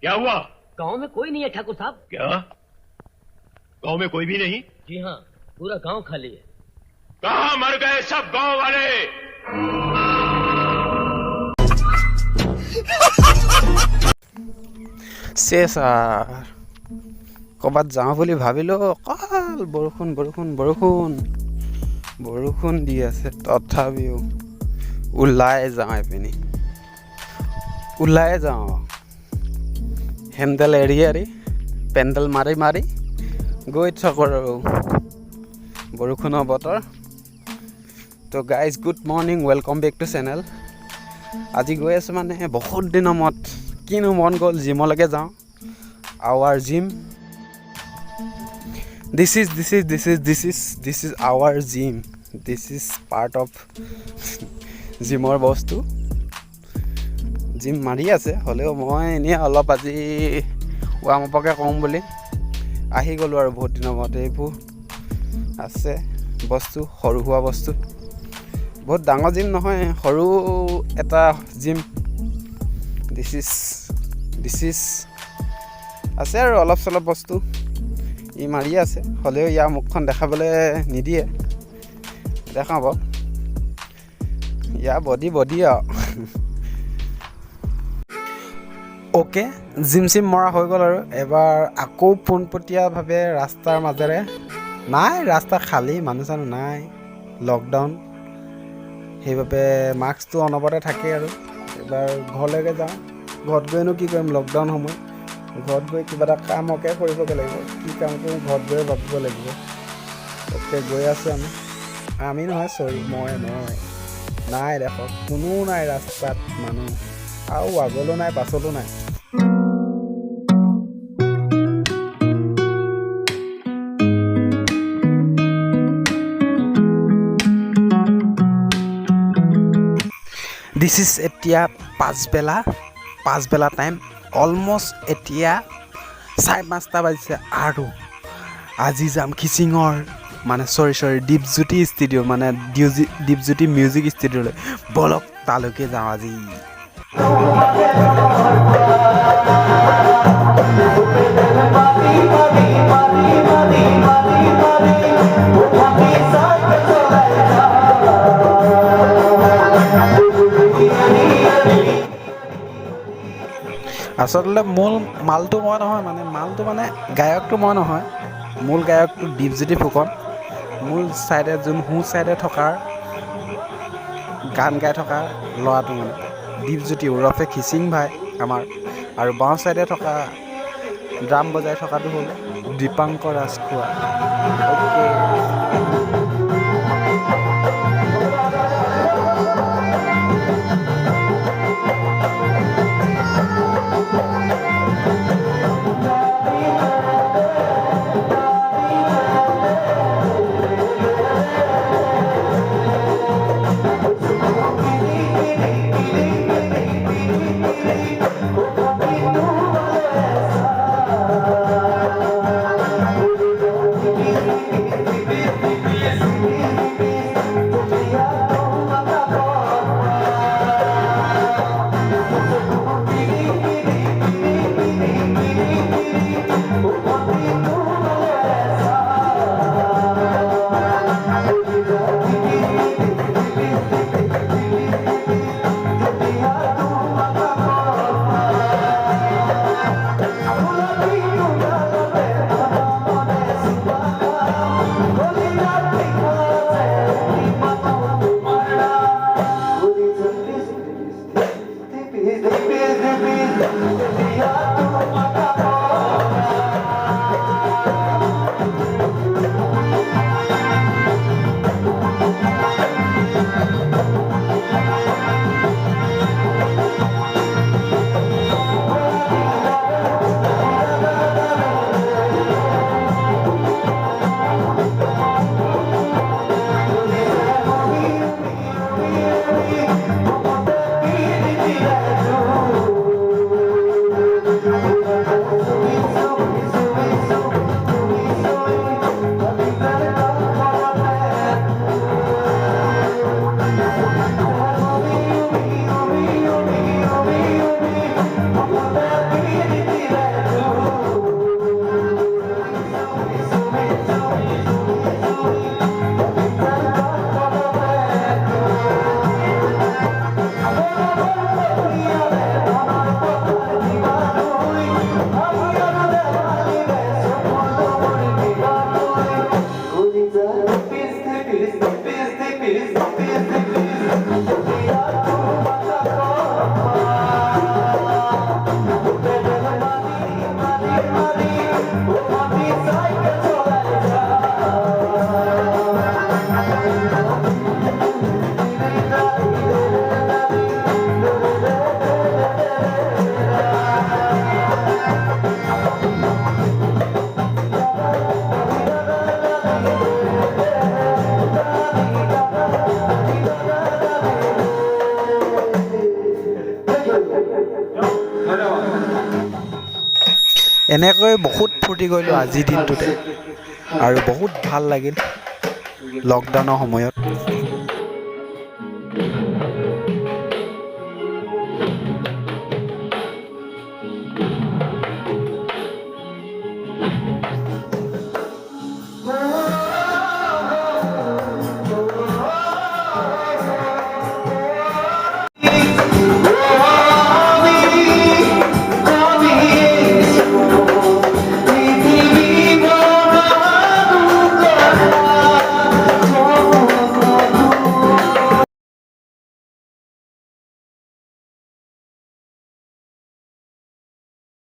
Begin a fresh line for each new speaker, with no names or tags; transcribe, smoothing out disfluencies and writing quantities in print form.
क्या हुआ?
गांव में कोई नहीं है ठाकुर साहब।
क्या गांव में कोई भी नहीं?
जी हाँ, पूरा गांव खाली है।
कहाँ मर गए सब गांव वाले?
চেছ আৰ ক'ৰবাত যাওঁ বুলি ভাবিলোঁ, অকল বৰষুণ বৰষুণ বৰষুণ বৰষুণ দি আছে। তথাপিও ওলাই যাওঁ, এপিনি ওলাই যাওঁ, হেণ্ডেল এৰি এৰি পেণ্ডেল মাৰি মাৰি গৈ থাকোঁ আৰু বৰষুণৰ বতৰ। তো guys good morning, welcome back to channel. আজি গৈ আছোঁ মানে বহুত দিনৰ মূৰত, কিনো মন গ'ল জিমলৈকে যাওঁ। Our gym, this is our gym, this is part of জিমৰ বস্তু। জিম মাৰি আছে, হ'লেও মই এনেই অলপ আজি ৱাৰ্ম আপকে কওঁ বুলি আহি গ'লোঁ আৰু বহুত দিনৰ মূৰত। এইবোৰ আছে বস্তু, সৰু সুৰা বস্তু, বহুত ডাঙৰ জিম নহয়, সৰু এটা জিম। দিছ ইজ আছে আৰু অলপ চলপ বস্তু ই মাৰি আছে, হ'লেও ইয়াৰ মুখখন দেখাবলৈ নিদিয়ে। দেখাব ইয়াৰ বডি আৰু অ'কে, জিম চিম মৰা হৈ গ'ল আৰু এবাৰ আকৌ পোনপটীয়াভাৱে ৰাস্তাৰ মাজেৰে। নাই, ৰাস্তা খালী, মানুহ চানুহ নাই, লকডাউন, সেইবাবে মাস্কটো অনবৰতে থাকে। আৰু এবাৰ ঘৰলৈকে যাওঁ। ঘৰত গৈনো কি কৰিম, লকডাউন সময়। ঘৰত গৈ কিবা এটা কামকে কৰিবগৈ লাগিব। কি কাম কৰোঁ ঘৰত গৈ ভাবিব লাগিব। তাতে গৈ আছোঁ আমি নহয়, চৰি মই নাই, দেখক কোনো নাই ৰাস্তাত মানুহ, আৰু আগলৈও নাই পাছতো নাই। দিছ ইজ এতিয়া পাঁচবেলা টাইম, অলমষ্ট এতিয়া 5:30 বাজিছে। আৰু আজি যাম খিচিঙৰ, মানে চৰি দীপজ্যোতি ষ্টুডিঅ', মানে দীপজ্যোতি মিউজিক ষ্টুডিঅ'লৈ। বলক তালৈকে যাওঁ আজি। আচলতে মূল মালটো মই নহয়, মানে গায়কটো মই নহয়, মূল গায়কটো দীপজ্যোতি ফুকন। মূল ছাইডে সোঁ ছাইডে থকা গান গাই থকা ল'ৰাটো মানে দীপজ্যোতি ওৰফে খিচিং ভাই আমাৰ, আৰু বাওঁ ছাইডে থকা ড্ৰাম বজাই থকাটো হ'ল দীপাংকৰ ৰাজখোৱা। অ'কে, এনেকৈ বহুত ফূৰ্তি কৰিলোঁ আজিৰ দিনটোতে আৰু বহুত ভাল লাগিল লকডাউনৰ সময়ত